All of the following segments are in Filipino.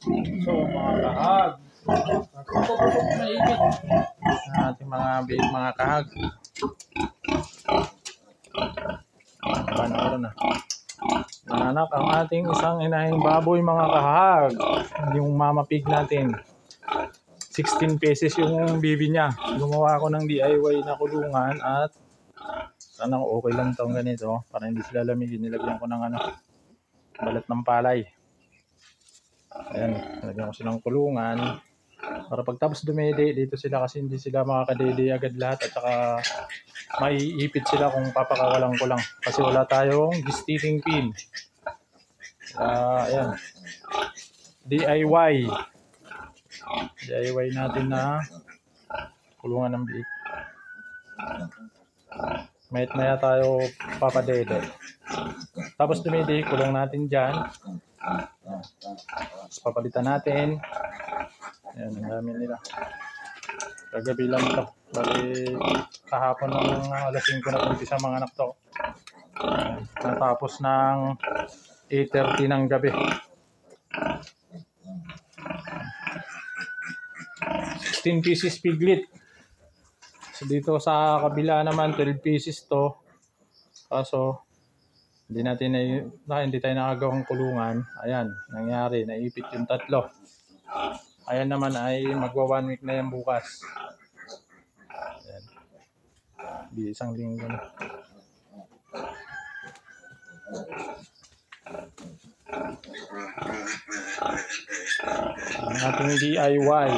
So mga kahag, nagpuputok na ibig ang ating mga biik mga kahag. Panalo na. Nanganak ang ating isang inahing baboy mga kahag. Yung mama pig natin. 16 pesos yung bibi niya. Gumawa ako ng DIY na kulungan at sana okay lang itong ganito para hindi sila lamigin. Nilagyan ko ng balat ng palay. Ayan, nilagyan ko silang kulungan para pagtapos dumede dito sila kasi hindi sila makakadede agad lahat at saka maiipit sila kung papakawalan ko lang kasi wala tayong gestating pin. Ayan, DIY natin na kulungan ng biik. Maya tayo papadede. Tapos dumede, kulong natin dyan. Tapos papalitan natin. Ayan, ang dami nila. Kagabi lang ito. Bali, kahapon ng alas 5 na umpisa mga anak to. Natapos ng 8:30 ng gabi. 16 pieces piglet. So dito sa kabila naman 12 pieces to. Kaso hindi tayo nakagawang kulungan. Ayan, nangyari, naipit yung tatlo. Ayan naman ay magwa 1 week na yan bukas. Ayan. Di isang linggo na. Ang ating DIY.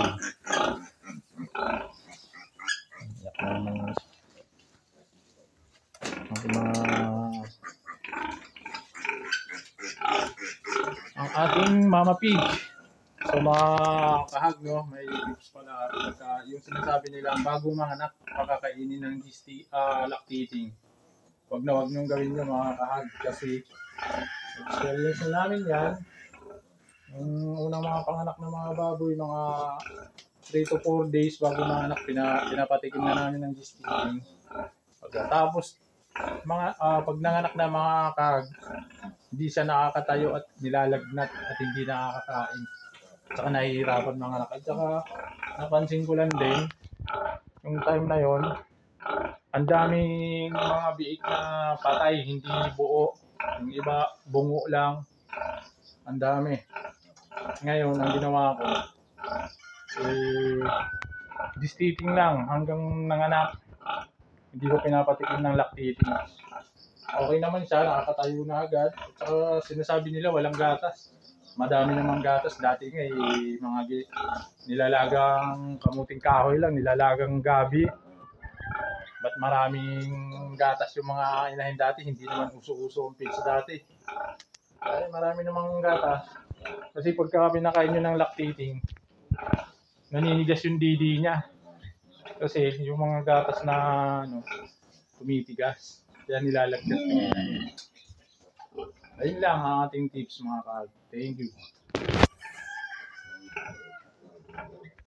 Ang ating mama pig. So mga kahag, no, may tips pala yung sinasabi nila bago manganak pakakainin ng lactating. Wag niyong gawin yun mga kahag kasi experience namin yan. Yung unang mga panganak ng mga baboy, mga 3 to 4 days bago manganak, pinapatikim na namin ng gestating. Pagkatapos pag nanganak na mga kahag, hindi siya nakakatayo at nilalagnat at hindi nakakakain. At saka nahihirapan mga anak. At saka napansin ko lang din, yung time na yon, ang daming mga biik na patay, hindi buo. Yung iba, bungo lang. Ang dami. Ngayon, ang ginawa ko, gestating lang hanggang nanganak. Hindi ko pinapatikim ng lactating. Okay naman siya, nakakatayo na agad. At saka sinasabi nila walang gatas. Madami namang gatas. Dati nga mga nilalagang kamuting kahoy lang, nilalagang gabi. Ba't maraming gatas yung mga inahin dati? Hindi naman uso-uso ang pizza dati. Ay, marami namang gatas. Kasi pagka pinakain nyo ng lactating, naninigas yung didi niya. Kasi yung mga gatas na tumitigas. Kaya nilalagdag. Ayun lang ang ating tips mga kahag. Thank you.